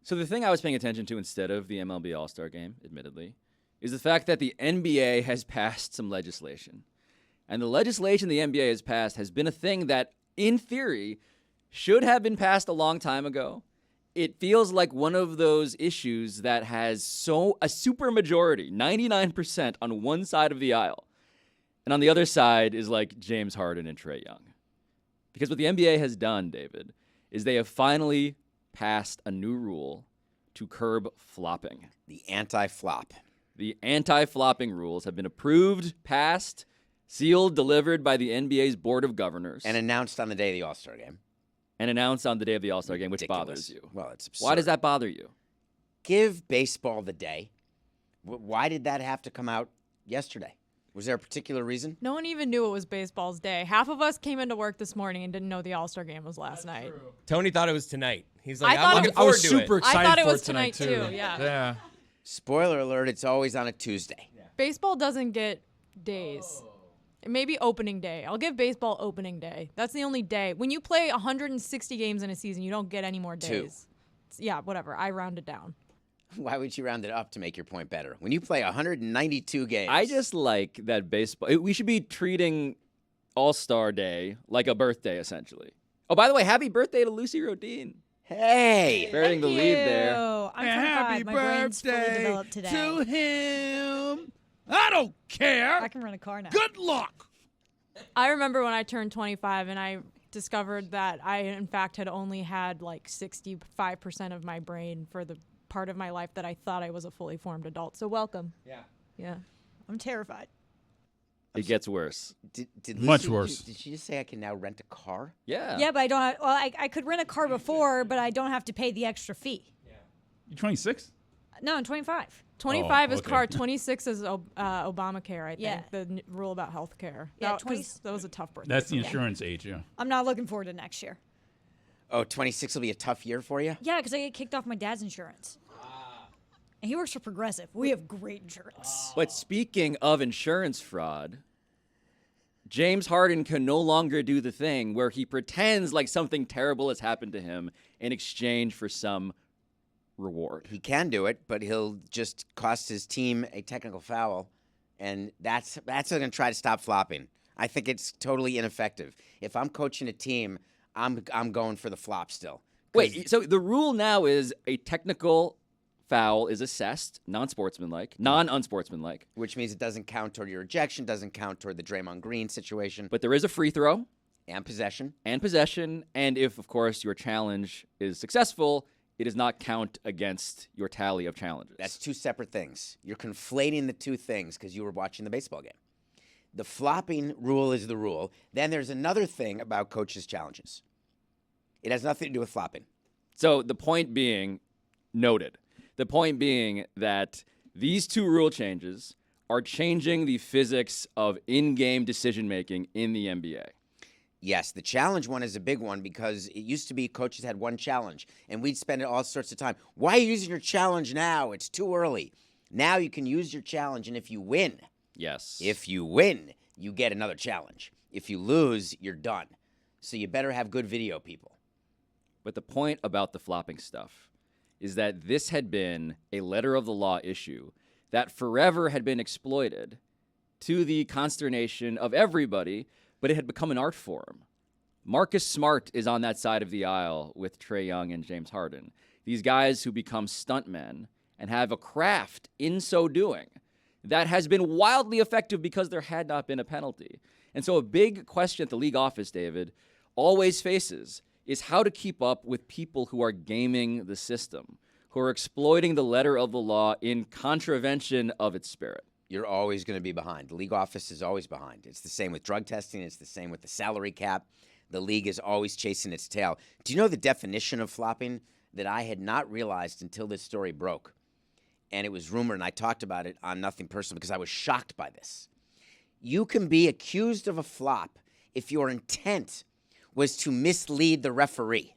So the thing I was paying attention to instead of the MLB All-Star Game, admittedly, is the fact that the NBA has passed some legislation. And the legislation the NBA has passed has been a thing that, in theory, should have been passed a long time ago. It feels like one of those issues that has a super majority, 99% on one side of the aisle. And on the other side is like James Harden and Trae Young. Because what the NBA has done, David, is they have finally passed a new rule to curb flopping. The anti-flop. The anti-flopping rules have been approved, passed, sealed, delivered by the NBA's Board of Governors. And announced on the day of the All-Star Game. And announced on the day of the All-Star Game, which Ridiculous. bothers you. Well, it's absurd. Why does that bother you? Give baseball the day. Why did that have to come out yesterday? Was there a particular reason? No one even knew it was baseball's day. Half of us came into work this morning and didn't know the All-Star Game was last night. True. Tony thought it was tonight. He's like, I thought I'm looking it- forward I was to super it. excited I thought it for was tonight too, yeah. Yeah. Spoiler alert, it's always on a Tuesday. Baseball doesn't get days. Maybe opening day. I'll give baseball opening day. That's the only day. When you play 160 games in a season, you don't get any more days. Yeah, whatever. I round it down. Why would you round it up to make your point better? When you play 192 games. I just like that baseball. We should be treating All-Star Day like a birthday, essentially. Oh, by the way, happy birthday to Lucy Rodin. Hey! Bearing the lead there. I'm 25. Happy My brain's fully birthday developed today. to him. I don't care. I can run a car now. Good luck. I remember when I turned 25 and I discovered that I, in fact, had only had like 65% of my brain for the part of my life that I thought I was a fully formed adult. So welcome. Yeah. Yeah. I'm terrified. It gets worse. Did Much Lucy- worse. Did she just say I can now rent a car? Yeah. Yeah, but I don't have, well, I could rent a car before, but I don't have to pay the extra fee. You 26? No, I'm 25. 25 is okay. car, 26 is Obamacare, I think. Yeah. The rule about health care. Yeah, That was a tough birthday. That's the for me. insurance age, yeah. I'm not looking forward to next year. Oh, 26 will be a tough year for you? Yeah, because I get kicked off my dad's insurance. And he works for Progressive. We have great insurance. But speaking of insurance fraud, James Harden can no longer do the thing where he pretends like something terrible has happened to him in exchange for some reward. He can do it, but he'll just cost his team a technical foul, and that's going to try to stop flopping. I think it's totally ineffective. If I'm coaching a team, I'm going for the flop still. Wait, so the rule now is a technical foul is assessed, non-unsportsmanlike, Which means it doesn't count toward your ejection, doesn't count toward the Draymond Green situation, but there is a free throw and possession. and possession, and if, of course, your challenge is successful, it does not count against your tally of challenges. That's two separate things. You're conflating the two things because you were watching the baseball game. The flopping rule is the rule. Then there's another thing about coaches' challenges. It has nothing to do with flopping. So the point being, noted, the point being that these two rule changes are changing the physics of in-game decision-making in the NBA. Yes, the challenge one is a big one because it used to be coaches had one challenge, and we'd spend all sorts of time. Why are you using your challenge now? It's too early. Now you can use your challenge, and if you win, Yes. you get another challenge. If you lose, you're done. So you better have good video, people. But the point about the flopping stuff is that this had been a letter of the law issue that forever had been exploited to the consternation of everybody, but it had become an art form. Marcus Smart is on that side of the aisle with Trae Young and James Harden. These guys who become stuntmen and have a craft in so doing that has been wildly effective because there had not been a penalty. And so a big question at the league office, David, always faces is how to keep up with people who are gaming the system, who are exploiting the letter of the law in contravention of its spirit. You're always going to be behind. The league office is always behind. It's the same with drug testing. It's the same with the salary cap. The league is always chasing its tail. Do you know the definition of flopping that I had not realized until this story broke? And it was rumored, and I talked about it on Nothing Personal because I was shocked by this. You can be accused of a flop if your intent was to mislead the referee.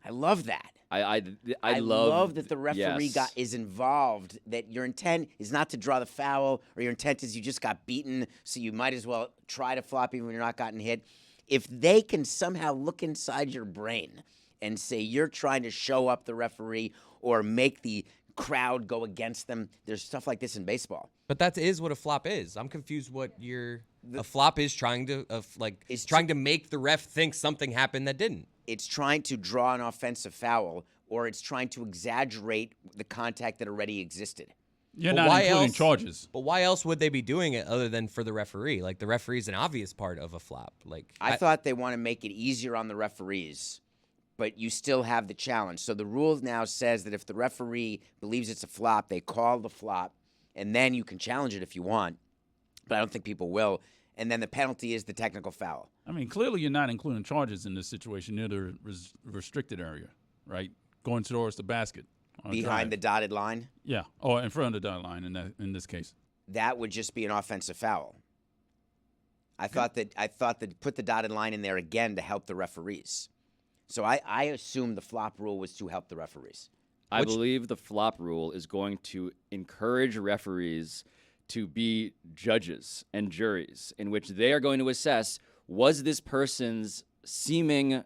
I love that. I love that the referee yes. is involved, that your intent is not to draw the foul, or your intent is you just got beaten, so you might as well try to flop even when you're not gotten hit. If they can somehow look inside your brain and say you're trying to show up the referee or make the crowd go against them. There's stuff like this in baseball. But that is what a flop is. I'm confused what a flop is trying to trying to make the ref think something happened that didn't. It's trying to draw an offensive foul, or it's trying to exaggerate the contact that already existed. You're But not why including else- charges. But why else would they be doing it other than for the referee? Like, the referee's an obvious part of a flop. Like, I thought they want to make it easier on the referees, but you still have the challenge. So the rule now says that if the referee believes it's a flop, they call the flop, and then you can challenge it if you want. But I don't think people will. And then the penalty is the technical foul. I mean, clearly you're not including charges in this situation near the restricted area, right? Going towards the basket. on a Behind the drive. dotted line, Yeah, or in front of the dotted line in this case. that would just be an offensive foul. I thought that put the dotted line in there again to help the referees. So I assumed the flop rule was to help the referees. I believe the flop rule is going to encourage referees to be judges and juries in which they are going to assess, was this person's seeming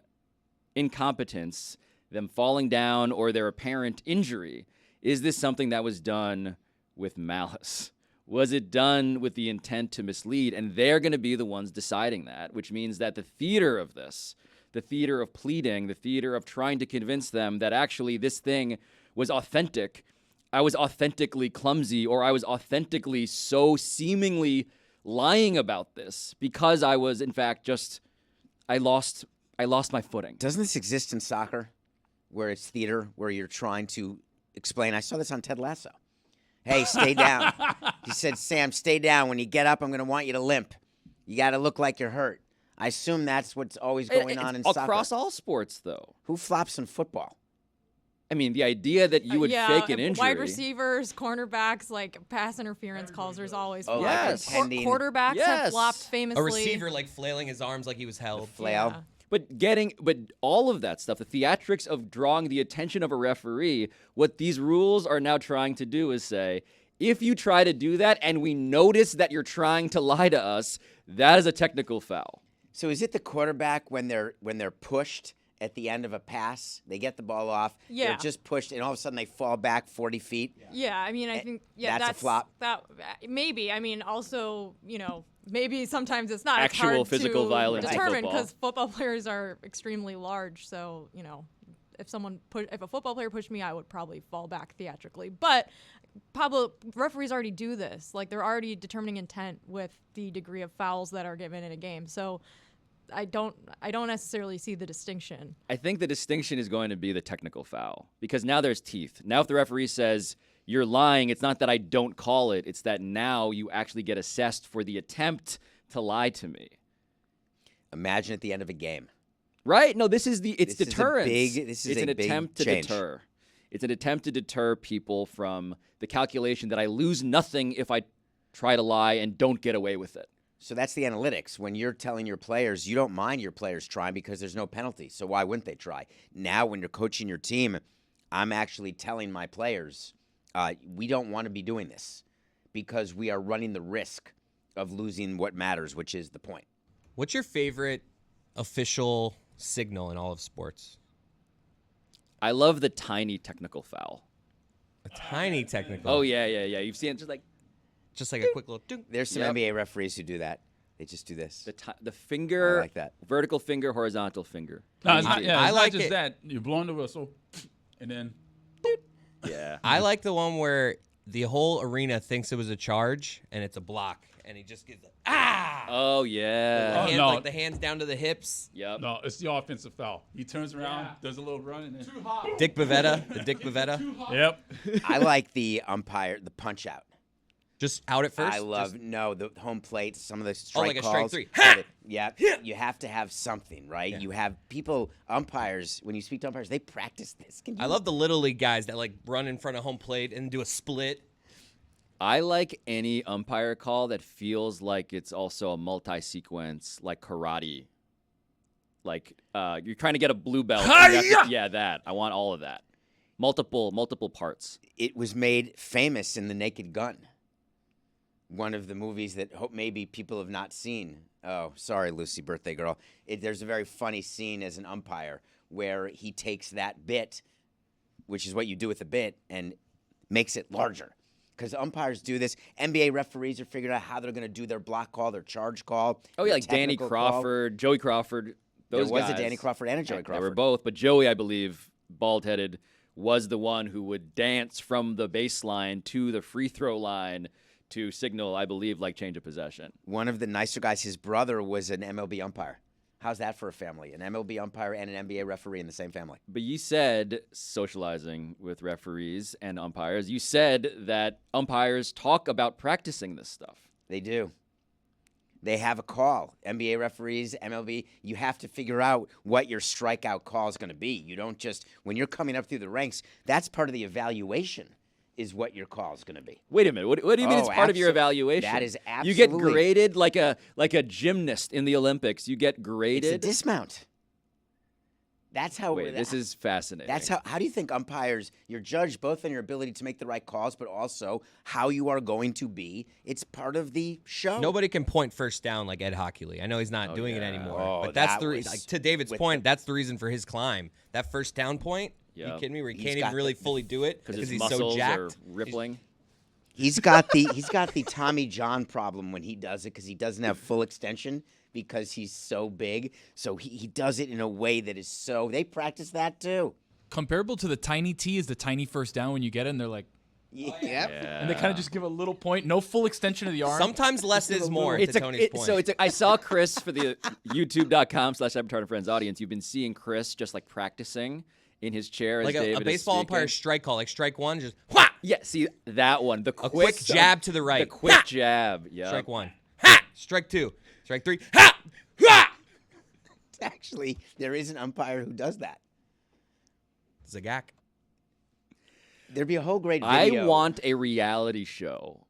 incompetence, them falling down, or their apparent injury, is this something that was done with malice? Was it done with the intent to mislead? And they're going to be the ones deciding that, which means that the theater of this, the theater of pleading, the theater of trying to convince them that actually this thing was authentic, I was authentically clumsy, or I was authentically so seemingly lying about this because I was, in fact, I lost my footing. Doesn't this exist in soccer, where it's theater, where you're trying to explain? I saw this on Ted Lasso. Hey, stay down. He said, Sam, stay down. When you get up, I'm going to want you to limp. You got to look like you're hurt. I assume that's what's always going on in soccer. Across all sports, though. Who flops in football? I mean, the idea that you would fake an injury. Wide receivers, cornerbacks, like pass interference calls. There's always Oh, flop. yes. like pretending. Quarterbacks Yes. have flopped famously. a receiver like flailing his arms like he was held. Flail. Yeah. But all of that stuff, the theatrics of drawing the attention of a referee, what these rules are now trying to do is say, if you try to do that and we notice that you're trying to lie to us, that is a technical foul. So is it the quarterback when they're pushed at the end of a pass? They get the ball off. Yeah. They're just pushed, and all of a sudden they fall back 40 feet. Yeah, I mean, I think that's a flop. That maybe. I mean, also, maybe sometimes it's not. Actual it's hard physical to violence in determine football. because football players are extremely large. So if a football player pushed me, I would probably fall back theatrically. But referees already do this. Like, they're already determining intent with the degree of fouls that are given in a game. So I don't necessarily see the distinction. I think the distinction is going to be the technical foul because now there's teeth. Now if the referee says you're lying, it's not that I don't call it. It's that now you actually get assessed for the attempt to lie to me. Imagine at the end of a game. Right? No, it's This is a deterrence. this is it's a an big attempt to change. deter. It's an attempt to deter people from the calculation that I lose nothing if I try to lie and don't get away with it. So that's the analytics. When you're telling your players, you don't mind your players trying because there's no penalty. So why wouldn't they try? Now, when you're coaching your team, I'm actually telling my players, we don't want to be doing this because we are running the risk of losing what matters, which is the point. What's your favorite official signal in all of sports? I love the tiny technical foul. A tiny technical. Oh, yeah. You've seen it Just like a quick little ding. There's some Yep. NBA referees who do that. They just do this. the finger, I like that. vertical finger, horizontal finger. No, it's Tiny not, T. yeah, I it's like not just it. that. You're blowing the whistle, and then Yeah. I like the one where the whole arena thinks it was a charge and it's a block, and he just gets Oh, yeah. no. like the hands down to the hips. Yep. no, it's the offensive foul. He turns around, does a little run, and then Dick Bavetta, the Dick Bavetta, yep. I like the umpire, the punch out. just out at first. I love Just- the home plate, some of the strike like a calls. strike three. Yeah, you have to have something, right? Yeah. You have umpires, when you speak to umpires, they practice this. I love the little league guys that like run in front of home plate and do a split. I like any umpire call that feels like it's also a multi-sequence, like karate. Like you're trying to get a blue belt. and you have to- yeah, that. I want all of that. Multiple parts. It was made famous in The Naked Gun, one of the movies that maybe people have not seen. Oh, sorry, Lucy, birthday girl. There's a very funny scene as an umpire where he takes that bit, which is what you do with a bit, and makes it larger. Because umpires do this. NBA referees are figuring out how they're going to do their block call, their charge call. Oh, yeah, their like Danny technical Crawford, Joey Crawford. Those There was guys. a Danny Crawford and a Joey They Crawford. were both, but Joey, I believe, bald-headed, was the one who would dance from the baseline to the free throw line to signal, I believe, like change of possession. One of the nicer guys, his brother was an MLB umpire. How's that for a family? An MLB umpire and an NBA referee in the same family. But you said, socializing with referees and umpires, you said that umpires talk about practicing this stuff. They do. They have a call. NBA referees, MLB, you have to figure out what your strikeout call is going to be. You don't just, when you're coming up through the ranks, that's part of the evaluation, is what your call is going to be. Wait a minute. What do you mean it's part of your evaluation? That is You get absolutely- graded like a gymnast in the Olympics. You get It's a graded. dismount. That's how. Wait, this is fascinating. That's how do you think umpires, you're judged both on your ability to make the right calls, but also how you are going to be. It's part of the show. Nobody can point first down like Ed Hockley. I know he's not doing it yeah. anymore, Oh, but that's that the was like, to David's with point. That's the reason for his climb. That first down point. Yeah. You kidding me? Where he He's can't got even really the- fully do it because his he's muscles so jacked. are rippling. He's got the Tommy John problem when he does it because he doesn't have full extension because he's so big. So he does it in a way that is so. They practice that too. Comparable to the tiny T is the tiny first down when you get it and they're like, Yep. and they kind of just give a little point, no full extension of the arm. Sometimes less is more. To Tony's point. So I saw Chris for the youtube.com/LeBatard audience. You've been seeing Chris just like practicing in his chair as like David a is baseball speaking. umpire strike call, like strike one, just wha! Yeah, see that one. The A quick jab to the right. The quick Ha! jab. Yeah. Strike one. Ha! Strike two. Strike three. Ha! Ha! Actually, there is an umpire who does that. Zagak. There'd be a whole great I video. want a reality show.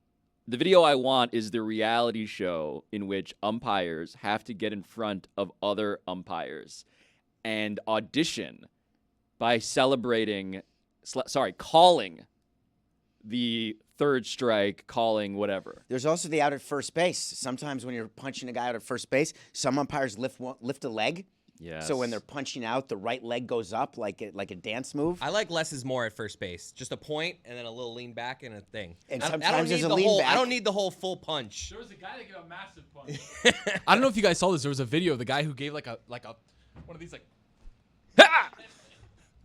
The video I want is the reality show in which umpires have to get in front of other umpires and audition by calling the third strike, calling whatever. There's also the out at first base. Sometimes when you're punching a guy out at first base, some umpires lift a leg. Yes. So when they're punching out, the right leg goes up like a dance move. I like less is more at first base. Just a point and then a little lean back and a thing. And I don't sometimes need there's a the lean whole. back. I don't need the whole full punch. There was a guy that gave a massive punch. I don't know if you guys saw this. There was a video of the guy who gave like a one of these like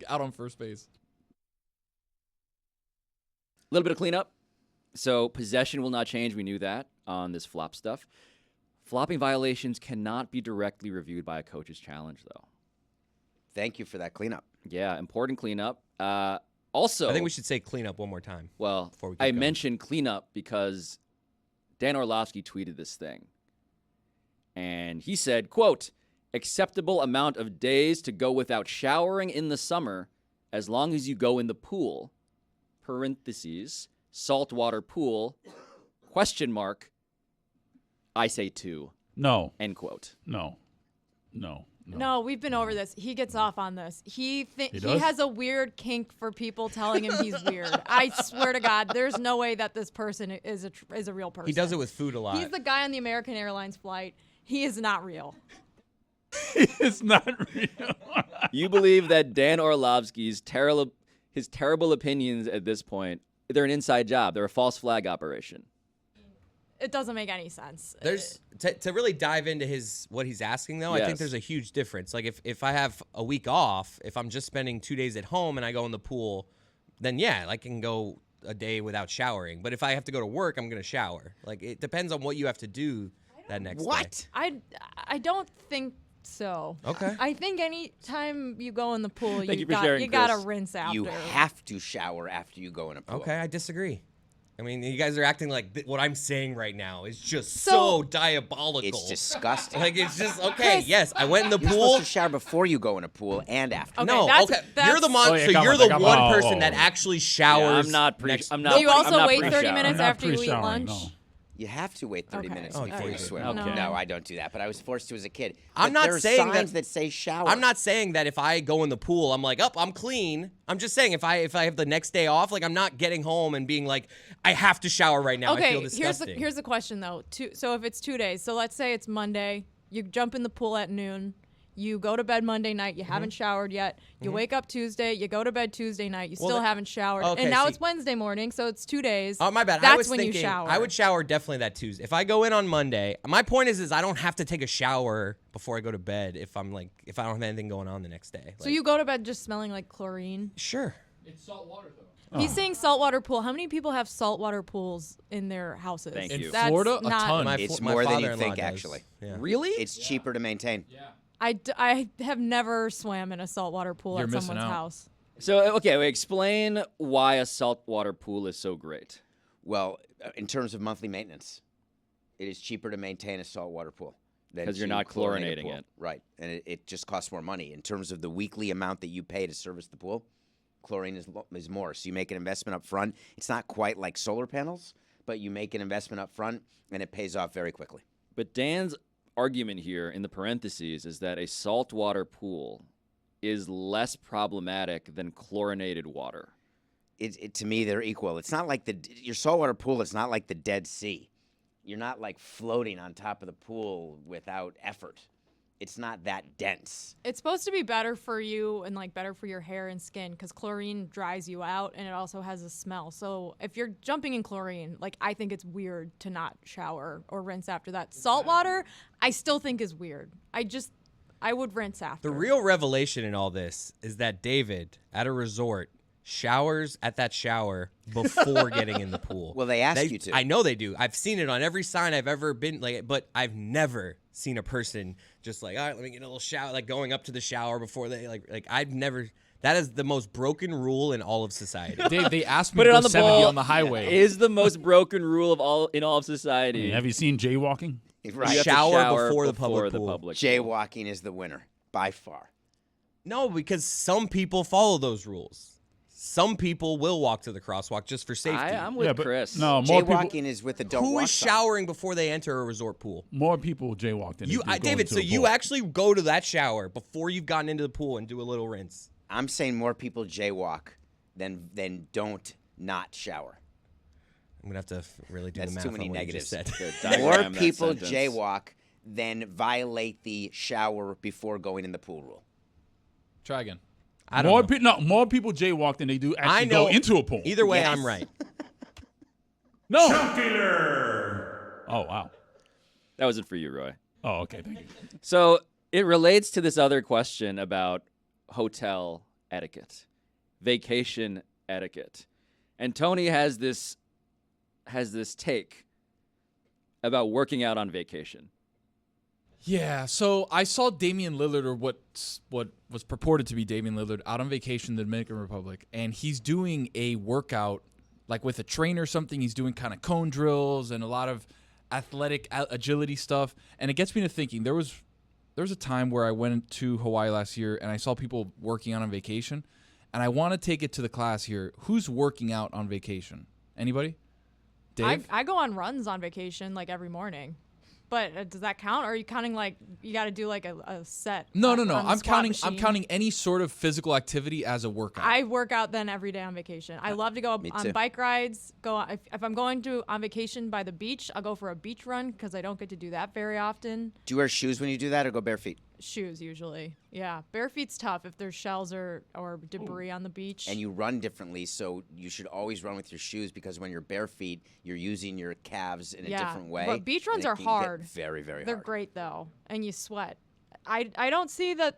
out on first base. A little bit of cleanup. So possession will not change. We knew that on this flop stuff. Flopping violations cannot be directly reviewed by a coach's challenge, though. Thank you for that cleanup. Yeah, important cleanup. Also, I think we should say clean up one more time. Well, before we keep I going. mentioned cleanup because Dan Orlovsky tweeted this thing. And he said, quote, acceptable amount of days to go without showering in the summer as long as you go in the pool, parentheses, saltwater pool, question mark, I say 2, No, end quote. no. No, we've been over this. He gets off on this. He does? has a weird kink for people telling him he's weird. I swear to God, there's no way that this person is a real person. He does it with food a lot. He's the guy on the American Airlines flight. He is not real. It's not real. You believe that Dan Orlovsky's his terrible opinions at this point, they're an inside job. They're a false flag operation. It doesn't make any sense. There's to really dive into what he's asking though. I Yes. think there's a huge difference. Like if I have a week off, if I'm just spending 2 days at home and I go in the pool, then yeah, I can go a day without showering. But if I have to go to work, I'm gonna shower. Like it depends on what you have to do that next day. What? I don't think so. Okay. I think any time you go in the pool, Thank you you for sharing, gotta Chris. rinse after. You have to shower after you go in a pool. Okay, I disagree. I mean, you guys are acting like what I'm saying right now is just so So- diabolical. It's disgusting. like it's just okay. Chris. Yes, I went in the You're pool. supposed to shower before you go in a pool and after. Okay, No, that's- okay. that's- You're the Oh, yeah, so come you're on, the come one on. person Oh. that actually showers. I'm not next- I'm Do not you also I'm not wait 30 pre-shower. minutes Not after you eat pre-showering, lunch? no. You have to wait 30 Okay. minutes Oh, before you okay. swim. Okay. No, I don't do that, but I was forced to as a kid. I'm But not there are saying signs that- that say shower. I'm not saying that if I go in the pool, I'm like, I'm clean. I'm just saying if I have the next day off, like I'm not getting home and being like, I have to shower right now. I feel Okay, disgusting. here's the question though. So if it's 2 days, so let's say it's Monday, you jump in the pool at noon. You go to bed Monday night. You haven't showered yet. You wake up Tuesday. You go to bed Tuesday night. You Well, still the- haven't showered. okay, and now see- it's Wednesday morning, so it's 2 days. Oh, my bad. That's I was when thinking you shower. I would shower definitely that Tuesday. If I go in on Monday, my point is I don't have to take a shower before I go to bed if I don't have anything going on the next day. So you go to bed just smelling like chlorine. Sure. It's salt water though. He's saying saltwater pool. How many people have saltwater pools in their houses? Thank In you. That's Florida, a not- ton. It's My more than you father-in-law think, does. actually. Yeah. Really? It's cheaper to maintain. I have never swam in a saltwater pool You're at missing someone's out. house. So, okay, explain why a saltwater pool is so great. Well, in terms of monthly maintenance, it is cheaper to maintain a saltwater pool than 'Cause you're to not chlorinate a chlorinating pool. it. Right, and it just costs more money. In terms of the weekly amount that you pay to service the pool, chlorine is more. So you make an investment up front. It's not quite like solar panels, but you make an investment up front, and it pays off very quickly. But Dan's argument here in the parentheses is that a saltwater pool is less problematic than chlorinated water. To me, they're equal. It's not like your saltwater pool. It's not like the Dead Sea. You're not like floating on top of the pool without effort. It's not that dense. It's supposed to be better for you and like better for your hair and skin because chlorine dries you out and it also has a smell. So if you're jumping in chlorine, like I think it's weird to not shower or rinse after that. Salt water, I still think is weird. I would rinse after. The real revelation in all this is that David, at a resort, showers at that shower before getting in the pool. Well, they ask you to. I know they do. I've seen it on every sign I've ever been, but I've never seen a person just like, all right, let me get a little shower, like going up to the shower before they like I've never. That is the most broken rule in all of society. They asked me Put to it go on the 70 ball on the highway. is the most broken rule of all of society. Have you seen jaywalking? Right. You have to Shower before the public pool. pool. Jaywalking is the winner by far. No, because some people follow those rules. Some people will walk to the crosswalk just for safety. I'm with but Chris. no, more Jaywalking people. is with the don't Who walk is sign. showering before they enter a resort pool? More people jaywalk than You, they do David. going to So a you pool. actually go to that shower before you've gotten into the pool and do a little rinse. I'm saying more people jaywalk than don't not shower. I'm gonna have to really do That's the math too many on what you just negatives. said. Diagram More that people sentence. jaywalk than violate the shower before going in the pool rule. Try again. I don't know. More people jaywalk than they do I actually know. go into a pool. Either way, Yes. I'm right. No. Oh wow. That wasn't for you, Roy. Oh okay. Thank you. So it relates to this other question about hotel etiquette, vacation etiquette. And Tony has this take about working out on vacation. Yeah, so I saw Damian Lillard, or what was purported to be Damian Lillard, out on vacation in the Dominican Republic, and he's doing a workout, like with a trainer or something. He's doing kind of cone drills and a lot of athletic agility stuff, and it gets me to thinking. There was a time where I went to Hawaii last year, and I saw people working out on vacation, and I want to take it to the class here. Who's working out on vacation? Anybody? Dave? I go on runs on vacation like every morning. But does that count? Or are you counting like you got to do like a set? No. on the I'm squat counting. machine? I'm counting any sort of physical activity as a workout. I work out then every day on vacation. I love to go Me on too. bike rides. If I'm going on vacation by the beach, I'll go for a beach run because I don't get to do that very often. Do you wear shoes when you do that or go bare feet? Shoes usually. Yeah, bare feet's tough if there's shells or debris on the beach. And you run differently, so you should always run with your shoes because when you're bare feet, you're using your calves in a different way. But beach and runs it are can get hard. Very, very They're hard. great though, and you sweat. I don't see that.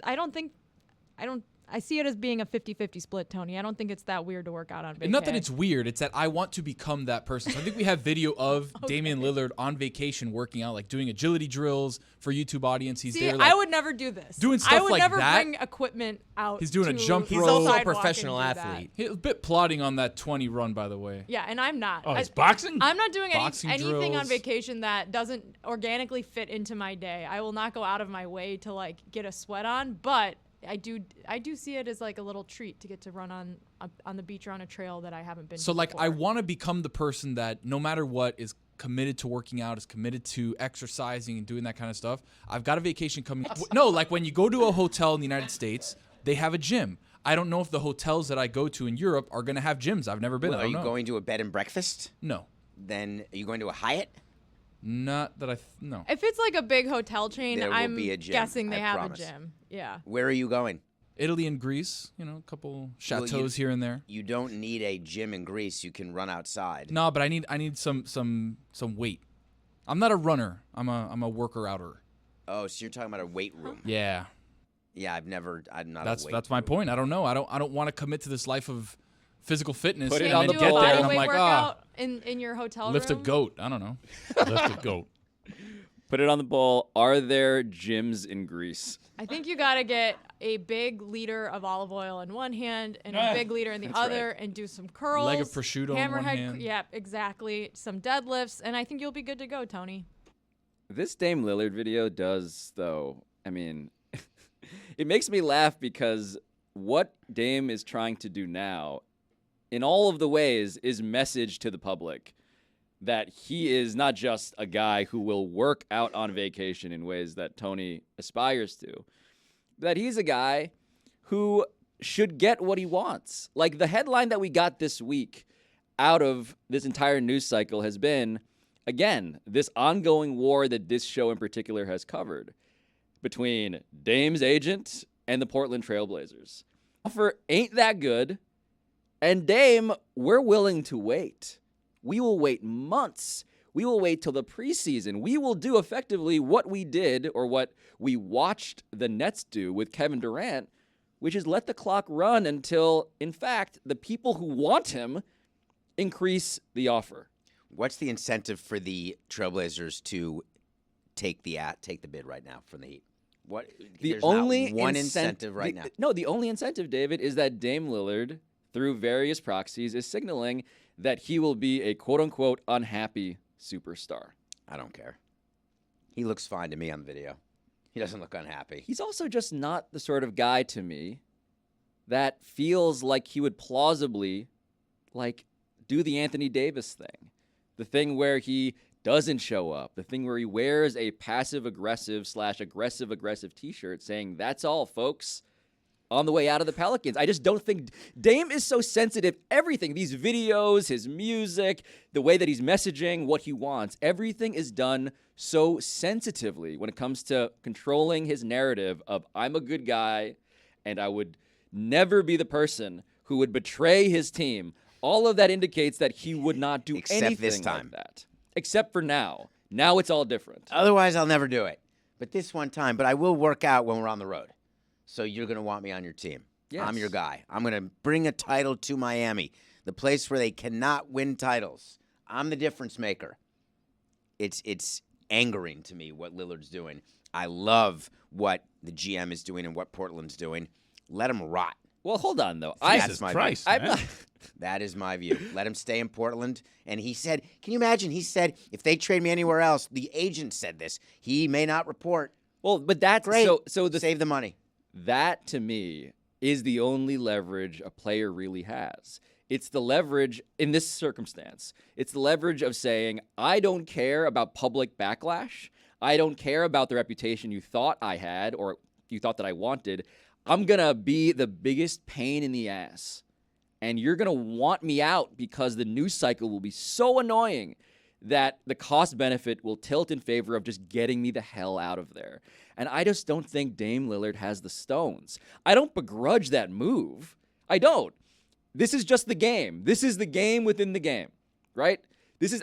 I see it as being a 50-50 split, Tony. I don't think it's that weird to work out on vacation. Not that it's weird. It's that I want to become that person. So I think we have video of Damian Lillard on vacation working out, like doing agility drills for YouTube audience. He's See, there. Like, I would never do this. doing I stuff would like never that. bring equipment out. He's doing a to jump the rope. He's also a sidewalk and professional do that. athlete. He's a bit plodding on that 20 run, by the way. Yeah, and I'm not. Oh, it's boxing. I'm not doing Boxing anything on drills. vacation that doesn't organically fit into my day. I will not go out of my way to like get a sweat on, but I do see it as like a little treat to get to run on the beach or on a trail that I haven't been. So to like before. I want to become the person that no matter what is committed to working out, is committed to exercising and doing that kind of stuff. I've got a vacation coming. No, like when you go to a hotel in the United States, they have a gym. I don't know if the hotels that I go to in Europe are going to have gyms. I've never been. Well, I are don't you know. going to a bed and breakfast? No. Then are you going to a Hyatt? Not that no. If it's like a big hotel chain, There will I'm be a gym, guessing they I have promise. a gym. Yeah. Where are you going? Italy and Greece, a couple chateaus here and there. You don't need a gym in Greece. You can run outside. No, but I need some weight. I'm not a runner. I'm a worker outer. Oh, so you're talking about a weight room? Yeah. Yeah, I'm not. That's my point. I don't know. I don't want to commit to this life of physical fitness Put it and on then the do a get poll. there and bodyweight I'm like, workout in your hotel lift a room? goat. I don't know. Lift a goat. Put it on the bowl. Are there gyms in Greece? I think you got to get a big liter of olive oil in one hand and a big liter in the other and do some curls. Leg of prosciutto in one hand. Yep, exactly. Some deadlifts, and I think you'll be good to go, Tony. This Dame Lillard video does, though, I mean, it makes me laugh because what Dame is trying to do now, in all of the ways, is message to the public that he is not just a guy who will work out on vacation in ways that Tony aspires to, that he's a guy who should get what he wants. Like the headline that we got this week out of this entire news cycle has been, again, this ongoing war that this show in particular has covered between Dame's agent and the Portland Trailblazers. Offer ain't that good, and Dame, we're willing to wait. We will wait months. We will wait till the preseason. We will do effectively what we did or what we watched the Nets do with Kevin Durant, which is let the clock run until, in fact, the people who want him increase the offer. What's the incentive for the Trailblazers to take the bid right now from the Heat? What The there's only not one incentive right now. No, the only incentive, David, is that Dame Lillard, through various proxies, is signaling that he will be a quote-unquote unhappy superstar. I don't care. He looks fine to me on the video. He doesn't look unhappy. He's also just not the sort of guy to me that feels like he would plausibly do the Anthony Davis thing. The thing where he doesn't show up. The thing where he wears a passive-aggressive / aggressive T-shirt saying, "That's all, folks," on the way out of the Pelicans. I just don't think Dame is so sensitive. Everything, these videos, his music, the way that he's messaging, what he wants, everything is done so sensitively when it comes to controlling his narrative of I'm a good guy and I would never be the person who would betray his team. All of that indicates that he would not do Except anything this time. like that. Except for now. Now it's all different. Otherwise, I'll never do it. But this one time, I will work out when we're on the road. So you're going to want me on your team. Yes. I'm your guy. I'm going to bring a title to Miami, the place where they cannot win titles. I'm the difference maker. It's angering to me what Lillard's doing. I love what the GM is doing and what Portland's doing. Let him rot. Well, hold on, though. That's my Christ, view. I'm man. not, That is my view. Let him stay in Portland. And he said, can you imagine? He said, if they trade me anywhere else, the agent said this. He may not report. well, but that's Great. so the Save the money. That, to me, is the only leverage a player really has. It's the leverage in this circumstance. It's the leverage of saying, I don't care about public backlash. I don't care about the reputation you thought I had or you thought that I wanted. I'm going to be the biggest pain in the ass. And you're going to want me out because the news cycle will be so annoying that the cost benefit will tilt in favor of just getting me the hell out of there. And I just don't think Dame Lillard has the stones. I don't begrudge that move. I don't. This is just the game. This is the game within the game, right?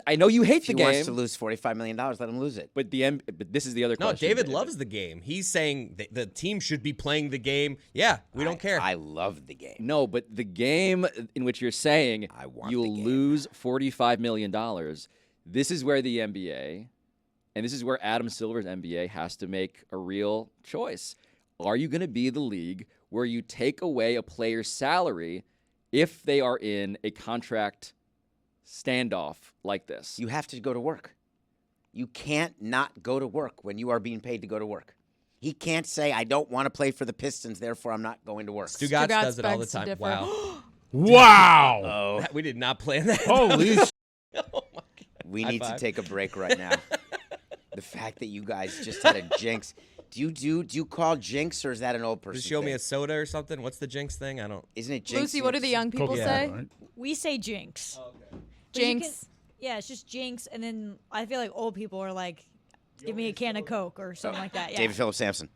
I know you hate If the he game. wants to lose $45 million, let him lose it. But this is the other No, question. David loves the game. He's saying the team should be playing the game. Yeah, we don't care. I love the game. No, but the game in which you're saying I want you'll the game. lose $45 million, this is where the NBA, and this is where Adam Silver's NBA has to make a real choice. Are you going to be the league where you take away a player's salary if they are in a contract standoff like this? You have to go to work. You can't not go to work when you are being paid to go to work. He can't say, I don't want to play for the Pistons, therefore I'm not going to work. Stugotz Stugotz does it all the begs to time. differ. Wow. Wow. Oh, We did not plan that. Holy sh- Oh my God. We High need to five. take a break right now. The fact that you guys just had a jinx. Do you call jinx, or is that an old person? Just show me thing? a soda or something. What's the Jinx thing? I don't. Isn't it jinx? Lucy, what do the young people Coca-Cola, say? right? We say jinx. Okay. But you can- Jinx. Yeah, it's just jinx, and then I feel like old people are like, give me a can of Coke or something like that. Yeah. David Phillips Sampson.